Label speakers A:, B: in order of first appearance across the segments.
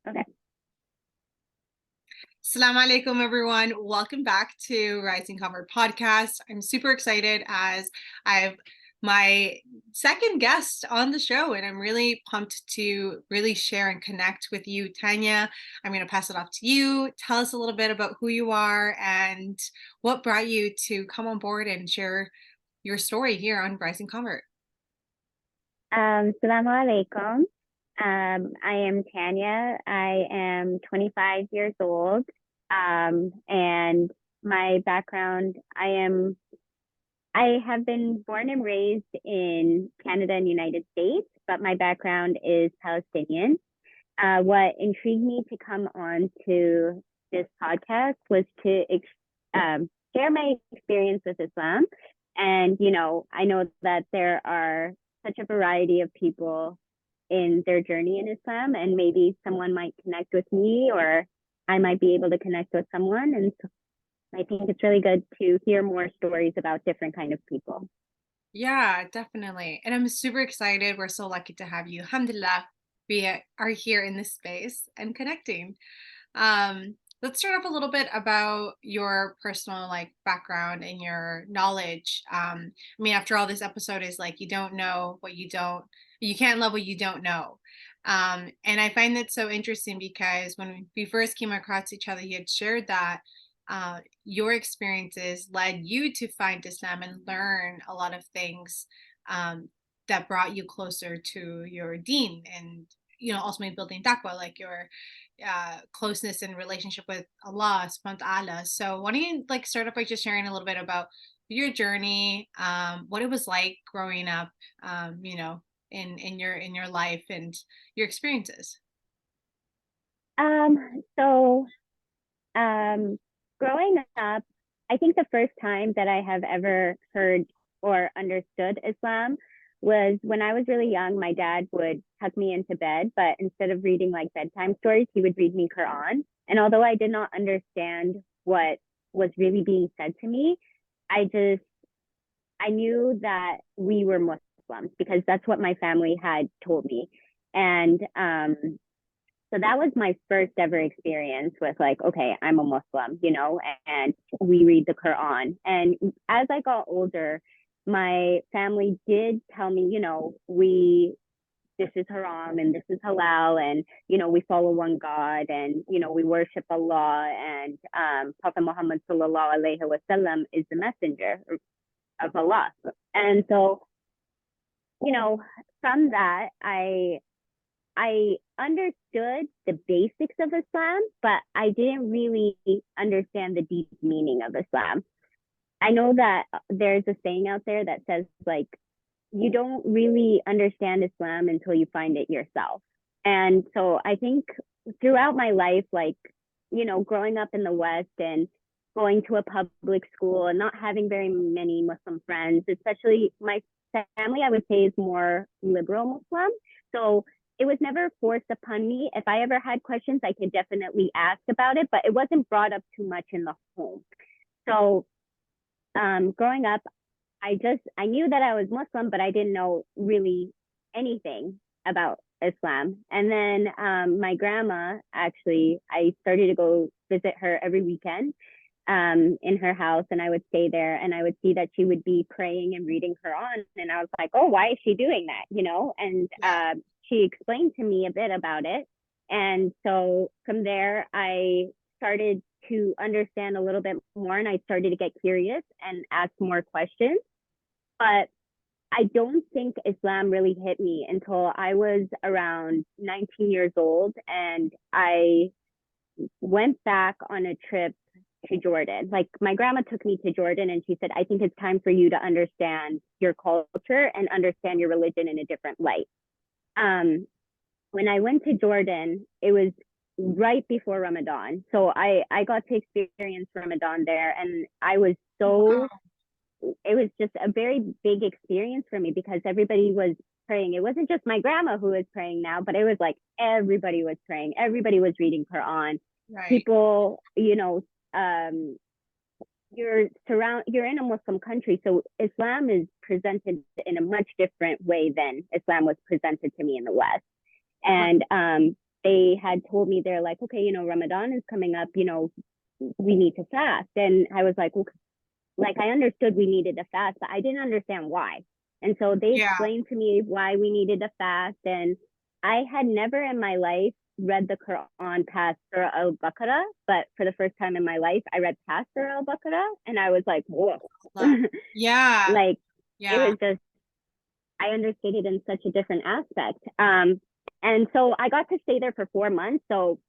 A: Okay.
B: Assalamu alaikum, everyone. Welcome back to Rising Convert podcast. I'm super excited as I have my second guest on the show, and I'm really pumped to really share and connect with you, Tanya. I'm going to pass it off to you. Tell us a little bit about who you are and what brought you to come on board and share your story here on Rising Convert.
A: Salamu alaikum. I am Tanya. I am 25 years old. And my background, I have been born and raised in Canada and United States, but my background is Palestinian. What intrigued me to come on to this podcast was to share my experience with Islam. And, I know that there are such a variety of people in their journey in Islam, and maybe someone might connect with me, or I might be able to connect with someone. And so I think it's really good to hear more stories about different kind of people.
B: Yeah, definitely. And I'm super excited. We're so lucky to have you. Alhamdulillah, we are here in this space and connecting. Let's start off a little bit about your personal background and your knowledge. I mean, after all, this episode is like you don't know what you can't love what you don't know. And I find that so interesting because when we first came across each other, you had shared that your experiences led you to find Islam and learn a lot of things that brought you closer to your deen and ultimately building taqwa, like your closeness and relationship with Allah subhanahu wa ta'ala. So why don't you start off by just sharing a little bit about your journey, what it was like growing up, in your life and your experiences.
A: So growing up, I think the first time that I have ever heard or understood Islam was when I was really young. My dad would tuck me into bed, but instead of reading like bedtime stories, he would read me Quran. And although I did not understand what was really being said to me, I knew that we were Muslims because that's what my family had told me. And so that was my first ever experience with like, okay, I'm a Muslim, and we read the Quran. And as I got older, my family did tell me, this is haram and this is halal, and we follow one God, and we worship Allah, and Prophet Muhammad sallallahu alaihi wasallam is the messenger of Allah. And so, from that, I understood the basics of Islam, but I didn't really understand the deep meaning of Islam. I know that there's a saying out there that says, like, you don't really understand Islam until you find it yourself. And so I think throughout my life, growing up in the West and going to a public school and not having very many Muslim friends, especially my family, I would say, is more liberal Muslim. So it was never forced upon me. If I ever had questions, I could definitely ask about it, but it wasn't brought up too much in the home. So growing up, I knew that I was Muslim, but I didn't know really anything about Islam. And then my grandma, actually, I started to go visit her every weekend in her house, and I would stay there, and I would see that she would be praying and reading Quran, and I was like, oh, why is she doing that? And she explained to me a bit about it. And so from there, I started to understand a little bit more, and I started to get curious and ask more questions. But I don't think Islam really hit me until I was around 19 years old, and I went back on a trip to Jordan. Like, my grandma took me to Jordan, and she said, I think it's time for you to understand your culture and understand your religion in a different light. When I went to Jordan, it was right before Ramadan. So I got to experience Ramadan there, and I was so, it was just a very big experience for me because everybody was praying. It wasn't just my grandma who was praying now, but it was like everybody was praying. Everybody was reading Quran.
B: Right.
A: People, you're in a Muslim country, so Islam is presented in a much different way than Islam was presented to me in the West. And they had told me, they're like, okay, Ramadan is coming up, we need to fast. And I was like, well, like I understood we needed to fast, but I didn't understand why. And so they
B: Yeah.
A: explained to me why we needed to fast. And I had never in my life read the Quran past Surah Al Baqarah, but for the first time in my life, I read past Surah Al Baqarah, and I was like, whoa.
B: Yeah.
A: Like it
B: Yeah.
A: was just, I understood it in such a different aspect. And so I got to stay there for 4 months. So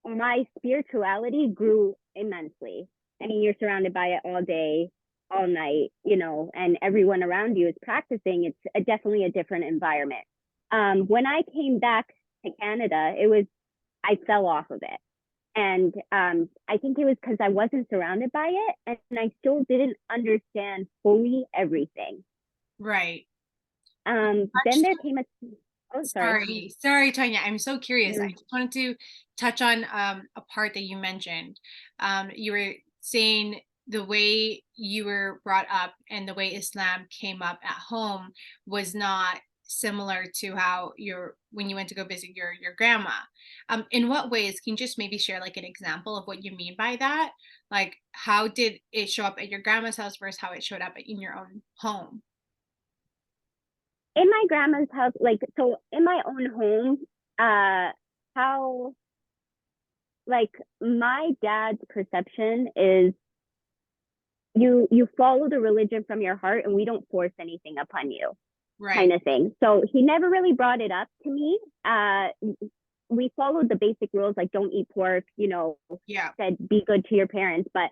A: my spirituality grew immensely. I mean, you're surrounded by it all day, all night, and everyone around you is practicing. It's definitely a different environment. When I came back to Canada, I fell off of it. And I think it was because I wasn't surrounded by it, and I still didn't understand fully everything.
B: Right.
A: Then there came a, oh, sorry.
B: Sorry, Tanya. I'm so curious. I
A: Mm,
B: just wanted to touch on a part that you mentioned. You were saying the way you were brought up and the way Islam came up at home was not similar to how your when you went to go visit your grandma. In what ways can you just maybe share like an example of what you mean by that? Like how did it show up at your grandma's house versus how it showed up in your own home?
A: in my grandma's house, like, so in my own home, how, like, my dad's perception is you follow the religion from your heart, and we don't force anything upon you, kind
B: Right.
A: of thing. So he never really brought it up to me. We followed the basic rules, like don't eat pork,
B: Yeah.
A: said be good to your parents. But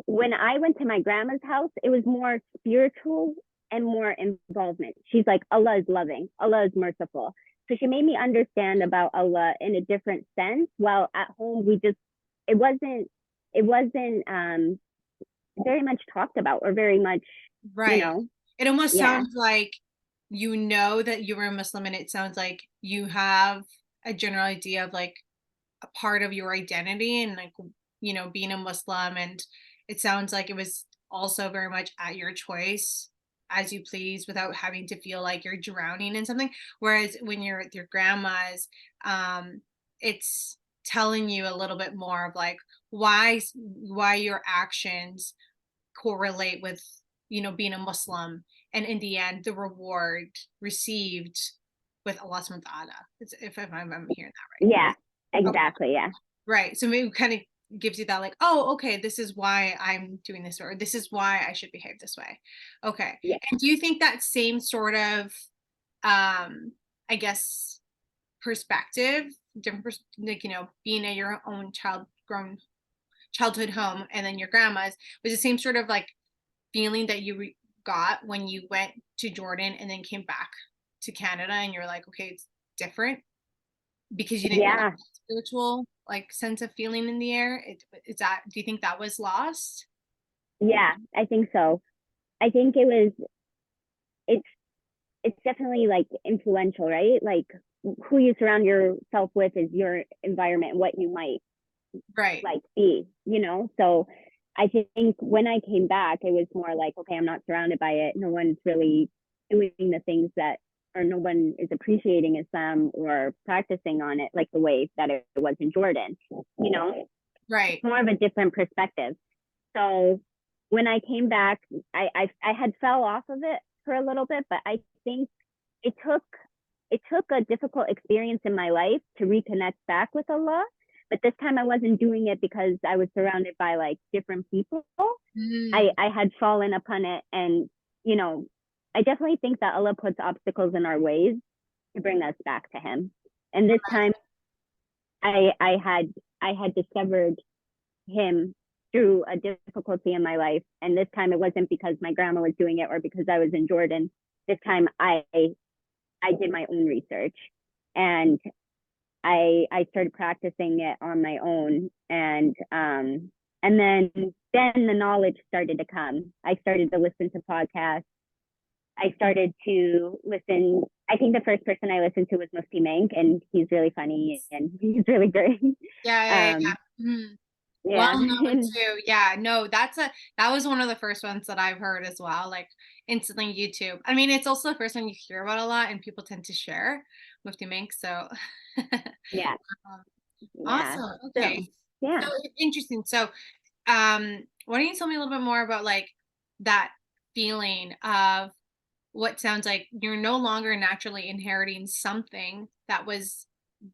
A: when I went to my grandma's house, it was more spiritual and more involvement. She's like, Allah is loving, Allah is merciful. So she made me understand about Allah in a different sense. While at home, it wasn't, it wasn't very much talked about, or very much, you
B: Right.
A: know,
B: It almost
A: yeah,
B: sounds like you know that you were a Muslim, and it sounds like you have a general idea of like a part of your identity and like being a Muslim, and it sounds like it was also very much at your choice as you please without having to feel like you're drowning in something. Whereas when you're with your grandmas, it's telling you a little bit more of like why your actions correlate with being a Muslim, and in the end the reward received with Allah subhanahu wa ta'ala. If I'm hearing that
A: yeah,
B: right. Okay.
A: exactly, yeah,
B: Right. So maybe it kind of gives you that like, oh, okay, this is why I'm doing this, or this is why I should behave this way. Okay.
A: yeah,
B: And do you think that same sort of I guess perspective, like being at your own childhood home and then your grandma's was the same sort of like feeling that you got when you went to Jordan and then came back to Canada and you're like, okay, it's different because you didn't get
A: yeah,
B: that spiritual like sense of feeling in the air. Is that, do you think that was lost?
A: yeah, I think so. I think it's it's definitely like influential, right? Like who you surround yourself with is your environment, what you might
B: Right.
A: like be. So I think when I came back, it was more like, okay, I'm not surrounded by it. No one's really doing the things that, or no one is appreciating Islam or practicing on it like the way that it was in Jordan.
B: Right.
A: More of a different perspective. So when I came back, I had fell off of it for a little bit, but I think it took it took a difficult experience in my life to reconnect back with Allah. But this time I wasn't doing it because I was surrounded by like different people.
B: Mm,
A: I had fallen upon it, and you know, I definitely think that Allah puts obstacles in our ways to bring us back to Him. And this time I I had I had discovered Him through a difficulty in my life. And this time it wasn't because my grandma was doing it or because I was in Jordan. This time I did my own research, and I started practicing it on my own, and then the knowledge started to come. I started to listen to podcasts. I started to listen. I think the first person I listened to was Mufti Mank, and he's really funny and he's really great.
B: yeah.
A: um,
B: Mhm. Well
A: yeah,
B: known too. Yeah, no, that was one of the first ones that I've heard as well. Like instantly YouTube. I mean, it's also the first one you hear about a lot and people tend to share. Mufti Mink. So
A: Yeah.
B: um,
A: Yeah.
B: awesome. Okay.
A: So yeah.
B: So interesting. So why don't you tell me a little bit more about like that feeling of what sounds like you're no longer naturally inheriting something that was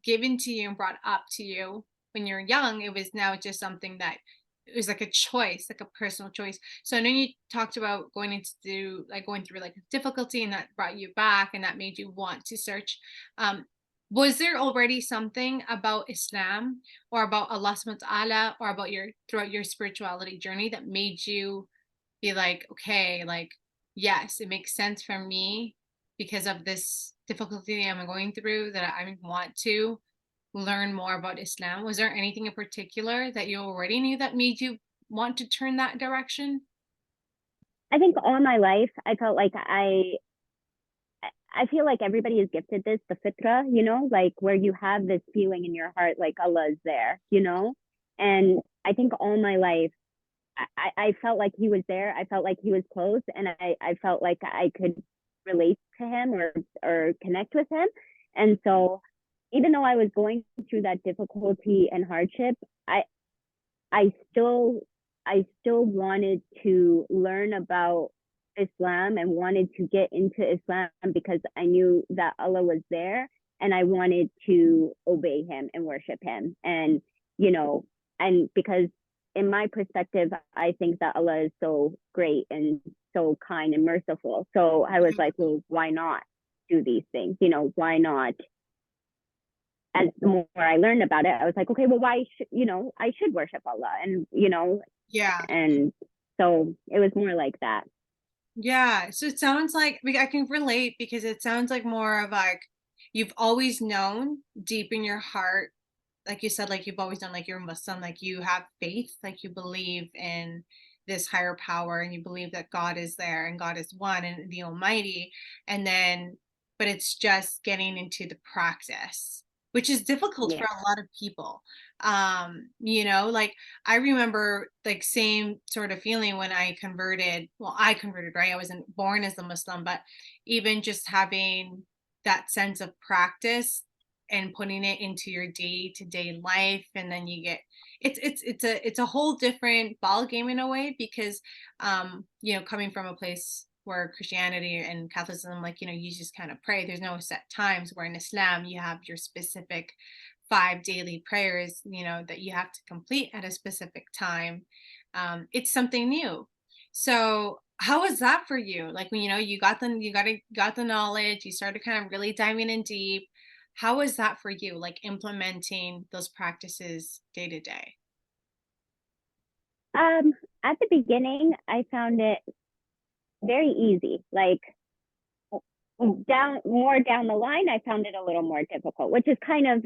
B: given to you and brought up to you when you're young. It was now just something that it was like a choice, like a personal choice. So I know you talked about going into like going through like difficulty and that brought you back and that made you want to search. Um, was there already something about Islam or about Allah subhanahu wa ta'ala or about your throughout your spirituality journey that made you be like, okay, like, yes, it makes sense for me because of this difficulty I'm going through that I want to learn more about Islam. Was there anything in particular that you already knew that made you want to turn that direction?
A: I think all my life I felt like I feel like everybody is gifted this, the fitra, like where you have this feeling in your heart like Allah is there. And I think all my life I felt like he was there. I felt like he was close, and I felt like I could relate to him or connect with him. And so, even though I was going through that difficulty and hardship, I I still I still wanted to learn about Islam and wanted to get into Islam because I knew that Allah was there and I wanted to obey him and worship him. And you know, and because in my perspective, I think that Allah is so great and so kind and merciful. So I was like, well, why not do these things? Why not? As the more I learned about it, I was like, okay, well, why should I should worship Allah,
B: Yeah.
A: and so it was more like that.
B: Yeah. So it sounds like I can relate because it sounds like more of like you've always known deep in your heart, like you said, like you've always known, like you're Muslim, like you have faith, like you believe in this higher power and you believe that God is there and God is one and the Almighty. And then, but it's just getting into the practice, which is difficult
A: Yeah.
B: for a lot of people. Like I remember like same sort of feeling when I converted. Well, I converted, right? I wasn't born as a Muslim, but even just having that sense of practice and putting it into your day-to-day life, and then you get it's a whole different ball game in a way because coming from a place where Christianity and Catholicism, like you just kind of pray, there's no set times, where in Islam you have your specific 5 daily prayers that you have to complete at a specific time. It's something new. So how was that for you? Like when got the knowledge, you started kind of really diving in deep. How was that for you, like implementing those practices day to day?
A: um at the beginning I found it very easy. Like down the line I found it a little more difficult, which is kind of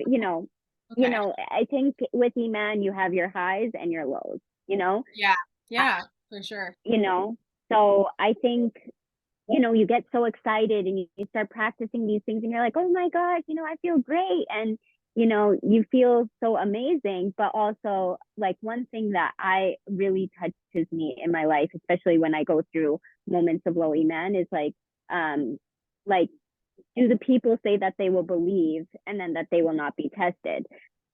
B: Okay.
A: I think with Iman you have your highs and your lows. you know
B: Yeah.
A: I,
B: Yeah, for sure.
A: you know so I think you get so excited and you start practicing these things and you're like, oh my gosh, I feel great. And, you feel so amazing. But also, like, one thing that I really touches me in my life, especially when I go through moments of low iman, is um, like, do the people say that they will believe and then that they will not be tested?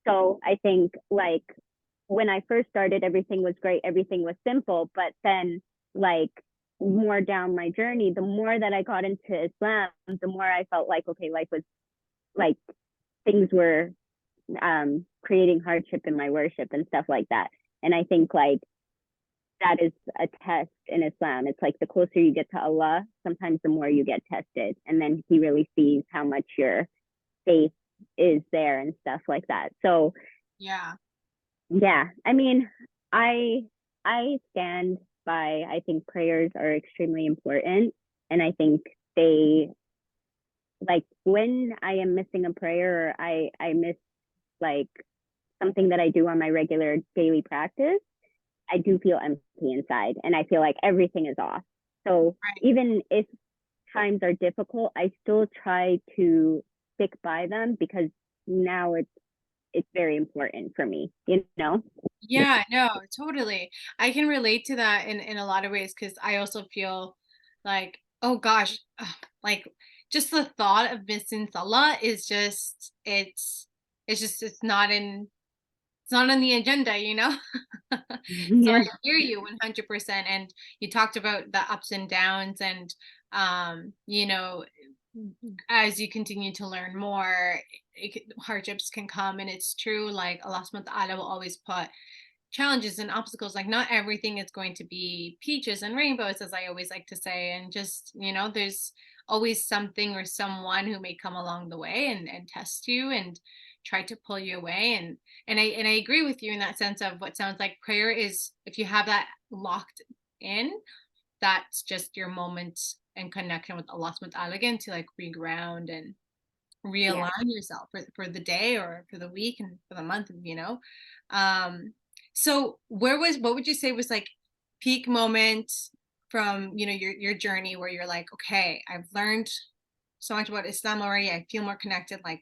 A: So I think, like, when I first started, everything was great, everything was simple. But then, like, more down my journey, the more that I got into Islam, the more I felt like, okay, life was like things were creating hardship in my worship and stuff like that. And I think, like, that is a test in Islam. It's like the closer you get to Allah, sometimes the more you get tested. And then He really sees how much your faith is there and stuff like that. So,
B: Yeah.
A: yeah, I mean, I I stand by, I think prayers are extremely important, and I think they, like, when I am missing a prayer or I miss, like, something that I do on my regular daily practice, I do feel empty inside and I feel like everything is off. So
B: Right.
A: even if times are difficult, I still try to stick by them because now it's very important for me.
B: Yeah, no, totally. I can relate to that in a lot of ways because I also feel like, oh gosh, like just the thought of missing Salah is just it's not in it's not on the agenda, you know? So
A: Yeah.
B: I hear you 100%. And you talked about the ups and downs and, you know, as you continue to learn more, hardships can come. And it's true, like Allah subhanahu wa ta'ala will always put challenges and obstacles. Like not everything is going to be peaches and rainbows, as I always like to say. And just, there's always something or someone who may come along the way and test you and try to pull you away. And I agree with you in that sense of what sounds like prayer is, if you have that locked in, that's just your moment and connection with Allah subhanahu wa ta'ala again, to like reground and
A: Yeah.
B: realign yourself for the day or for the week and for the month. um so what would you say was like peak moment from your journey where you're like, okay, I've learned so much about Islam already, I feel more connected, like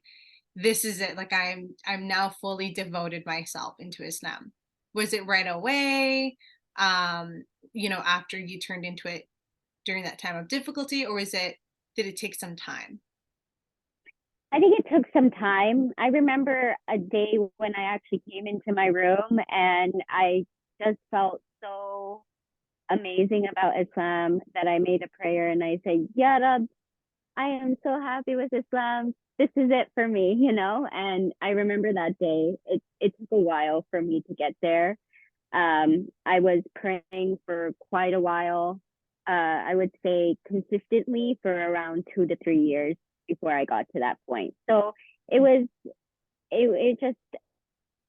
B: this is it, like I'm now fully devoted myself into Islam? Was it right away, um after you turned into it during that time of difficulty, or did it take some time?
A: I think it took some time. I remember a day when I actually came into my room and I just felt so amazing about Islam that I made a prayer and I said, Ya Rab, I am so happy with Islam. This is it for me, And I remember that day. It took a while for me to get there. I was praying for quite a while. I would say consistently for around 2 to 3 years before I got to that point. So it was, it just,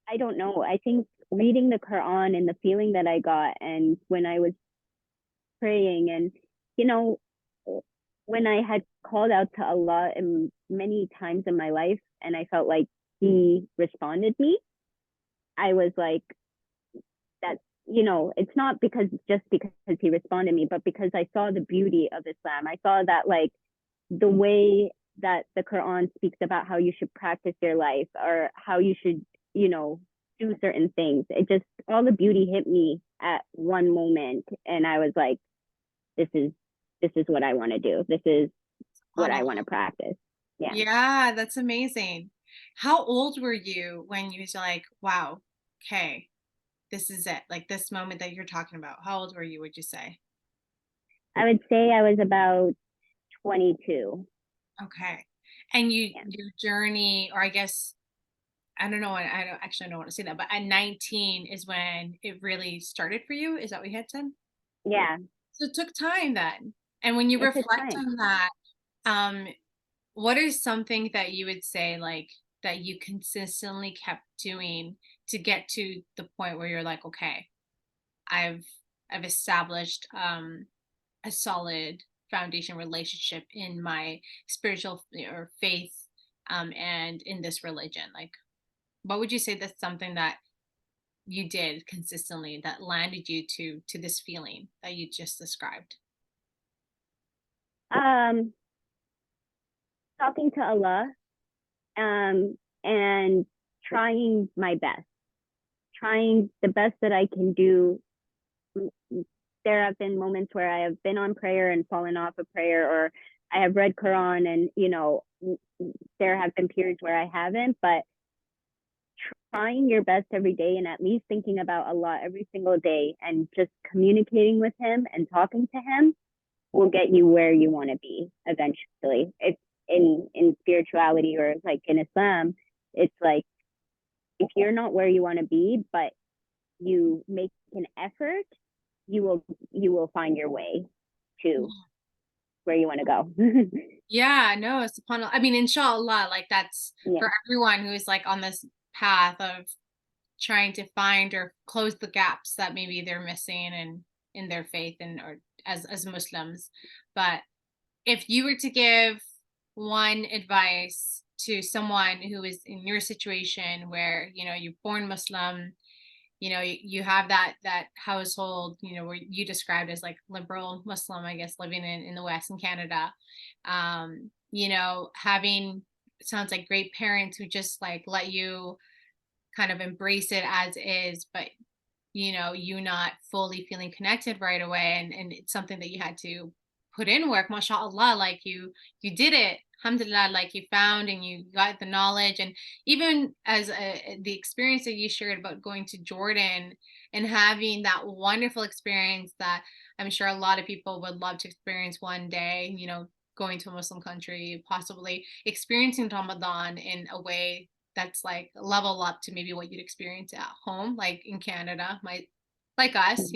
A: I don't know. I think reading the Quran and the feeling that I got, and when I was praying, and, you know, when I had called out to Allah in many times in my life, and I felt like He responded me, I was like, that it's not because just because he responded me, but because I saw the beauty of Islam. I saw that, like, the way that the Quran speaks about how you should practice your life or how you should, do certain things. It just, all the beauty hit me at one moment, and I was like, this is what I want to do. This is what I want to practice. Yeah.
B: Yeah, that's amazing. How old were you when you was like, wow, okay, this is it? Like this moment that you're talking about. How old were you, would you say?
A: I would say I was about 22.
B: Okay. And
A: Yeah.
B: your journey, or I guess, I don't know, I don't actually, I don't want to say that, but at 19 is when it really started for you. Is that what you had said?
A: Yeah.
B: So it took time then. And when you
A: It took
B: reflect
A: time.
B: on that, um, what is something that you would say, like, that you consistently kept doing to get to the point where you're like, okay, I've I've established a solid foundation relationship in my spiritual or faith, and in this religion? Like, what would you say that's something that you did consistently that landed you to this feeling that you just described?
A: Um, Talking to Allah, and trying my best, trying the best that I can do. There have been moments where I have been on prayer and fallen off of prayer, or I have read Quran and, there have been periods where I haven't, but trying your best every day and at least thinking about Allah every single day and just communicating with Him and talking to Him will get you where you want to be eventually. It's in spirituality, or like in Islam, it's like, if you're not where you want to be, but you make an effort, you will find your way to where you want to go.
B: Yeah, no, subhanAllah. I mean, inshallah, like that's
A: Yeah.
B: for everyone who is like on this path of trying to find or close the gaps that maybe they're missing in their faith and or as Muslims. But if you were to give one advice to someone who is in your situation where, you're born Muslim, you have that household, where you described as like liberal Muslim, I guess, living in the West in Canada, having, it sounds like, great parents who just like let you kind of embrace it as is, but you not fully feeling connected right away, and it's something that you had to put in work, mashallah, like you did it, alhamdulillah, like you found and you got the knowledge. And even as the experience that you shared about going to Jordan and having that wonderful experience that I'm sure a lot of people would love to experience one day, going to a Muslim country, possibly experiencing Ramadan in a way that's like level up to maybe what you'd experience at home, like in Canada, like us,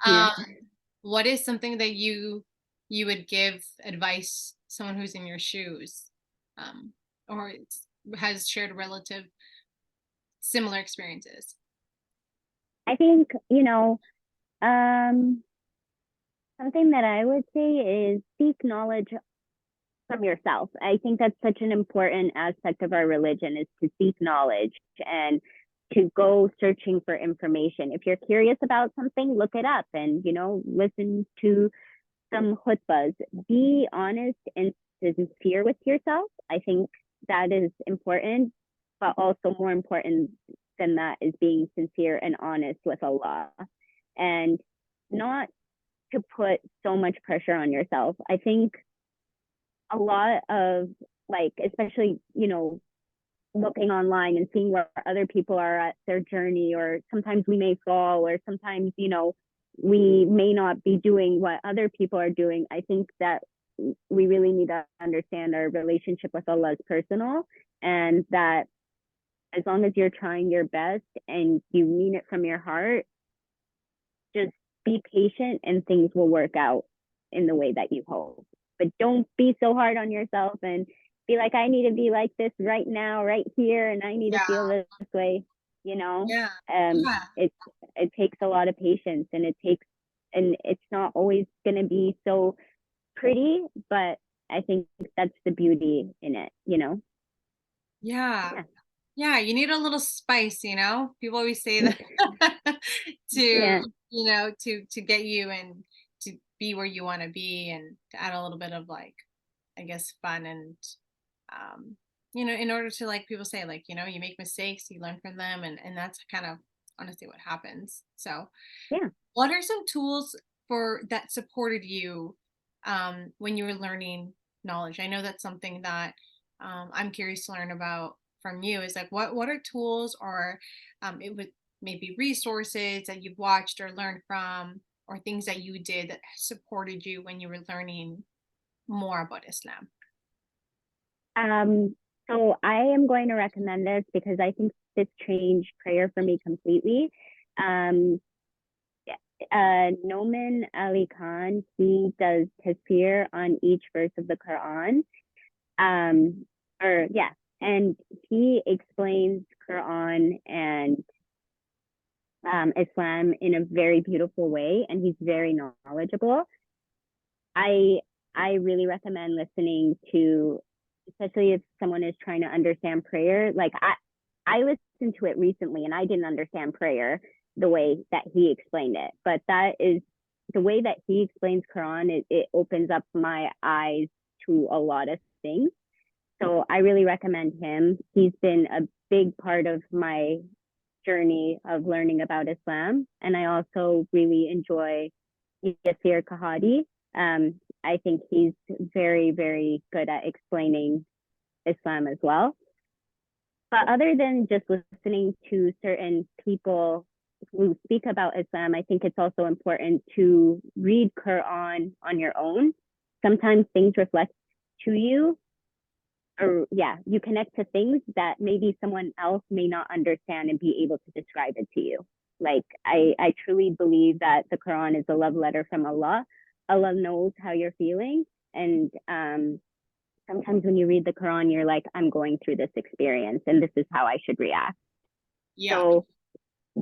A: Yeah.
B: um, what is something that you would give advice someone who's in your shoes, um, or has shared relative similar experiences?
A: I think, um, something that I would say is seek knowledge from yourself. I think that's such an important aspect of our religion is to seek knowledge and to go searching for information. If you're curious about something, look it up and, listen to some khutbahs. Be honest and sincere with yourself. I think that is important, but also more important than that is being sincere and honest with Allah and not to put so much pressure on yourself. I think a lot of like, especially, looking online and seeing where other people are at their journey, or sometimes we may fall, or sometimes, we may not be doing what other people are doing. I think that we really need to understand our relationship with Allah is personal, and that as long as you're trying your best and you mean it from your heart, just be patient and things will work out in the way that you hope. But don't be so hard on yourself and be like, I need to be like this right now, right here, and I need to
B: Yeah,
A: feel this way, you know.
B: yeah,
A: Um,
B: yeah,
A: it takes a lot of patience, and it's not always gonna be so pretty, but I think that's the beauty in it.
B: yeah.
A: Yeah.
B: Yeah, you need a little spice. People always say that to,
A: Yeah.
B: to get you and to be where you want to be and to add a little bit of like, I guess, fun and in order to like people say like, you make mistakes, you learn from them and that's kind of honestly what happens. So,
A: Yeah.
B: what are some tools for that supported you when you were learning knowledge? I know that's something that I'm curious to learn about from you. Is like what are tools or it would maybe resources that you've watched or learned from, or things that you did that supported you when you were learning more about Islam?
A: Um, so I am going to recommend this because I think this changed prayer for me completely. Um, Noman Ali Khan, he does tafsir on each verse of the Quran. Um, or yeah, and he explains Quran and Islam in a very beautiful way, and he's very knowledgeable. I I really recommend listening to, especially if someone is trying to understand prayer. Like I listened to it recently, and I didn't understand prayer the way that he explained it. But that is the way that he explains Quran. It opens up my eyes to a lot of things. So I really recommend him. He's been a big part of my journey of learning about Islam. And I also really enjoy Yasir Kahadi. I think he's very, very good at explaining Islam as well. But other than just listening to certain people who speak about Islam, I think it's also important to read Quran on your own. Sometimes things reflect to you, or yeah, you connect to things that maybe someone else may not understand and be able to describe it to you. Like I truly believe that the Quran is a love letter from Allah. Allah knows how you're feeling, and sometimes when you read the Quran, you're like, I'm going through this experience, and this is how I should react.
B: Yeah,
A: So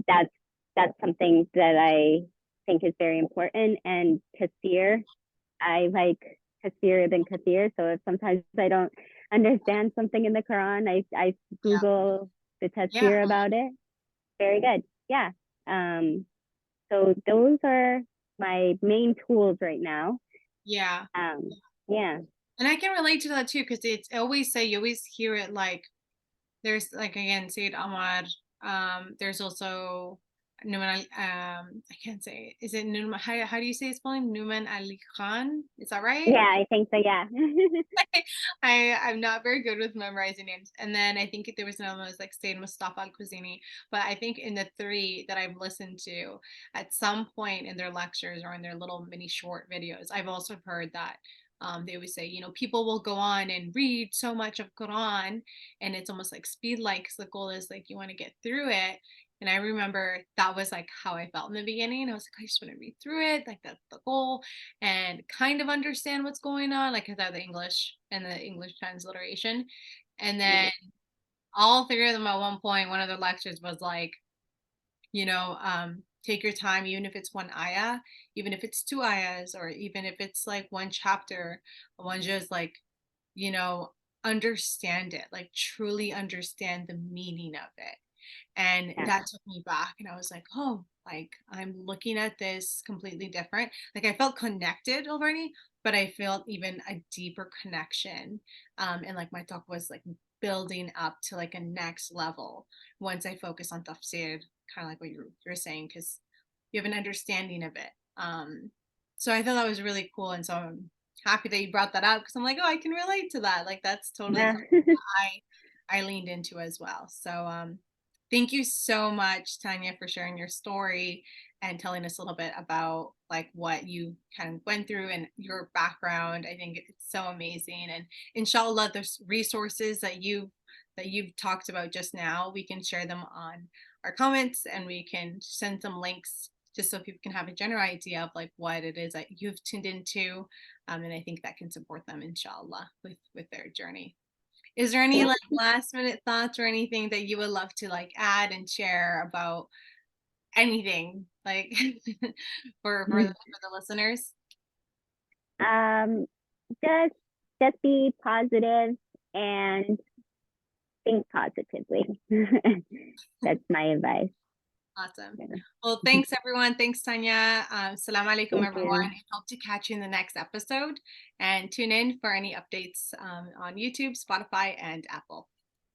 A: that's that's something that I think is very important. And tafsir, I like Kathir ibn Kathir. So if sometimes I don't understand something in the Quran, I
B: yeah,
A: Google the
B: yeah,
A: tafsir about it. Very good. Yeah. Um, so those are my main tools right now.
B: yeah.
A: Yeah.
B: And I can relate to that too, because it's I always say you always hear it like there's like again Said Ahmad. There's also I can't say it. Is it Numan? How do you say his spelling? Numan Ali Khan? Is that right?
A: Yeah, I think so. Yeah.
B: I'm not very good with memorizing names. And then I think there was another one that was like Said Mustafa Al Kuzini. But I think in the three that I've listened to, at some point in their lectures or in their little mini short videos, I've also heard that they always say, people will go on and read so much of Quran, and it's almost like speed like, 'cause the goal is like you want to get through it. And I remember that was like how I felt in the beginning. I was like, I just want to read through it. Like that's the goal and kind of understand what's going on. Like I thought the English and the English transliteration. And then all three of them at one point, one of the lectures was like, take your time, even if it's one ayah, even if it's two ayahs, or even if it's like one chapter, one just like, you know, understand it, like truly understand the meaning of it. And
A: Yeah.
B: that took me back, and I was like, oh, like I'm looking at this completely different. Like I felt connected already, but I felt even a deeper connection. And like my talk was like building up to like a next level once I focus on tafsir, kind of like what you're saying, because you have an understanding of it. So I thought that was really cool. And so I'm happy that you brought that up, because I'm like, oh, I can relate to that. Like that's totally
A: Yeah.
B: something I leaned into as well. So thank you so much, Tanya, for sharing your story and telling us a little bit about like what you kind of went through and your background. I think it's so amazing. And inshallah, there's resources that you've talked about just now. We can share them on our comments, and we can send some links just so people can have a general idea of like what it is that you've tuned into. And I think that can support them, inshallah, with their journey. Is there any like last minute thoughts or anything that you would love to like add and share about anything like for the listeners?
A: um, just just be positive and think positively. That's my advice.
B: Awesome.
A: Yeah.
B: Well, thanks everyone. Thanks, Tanya. Salam alaikum,
A: Thank
B: everyone.
A: you.
B: And hope to catch you in the next episode. And tune in for any updates on YouTube, Spotify, and Apple.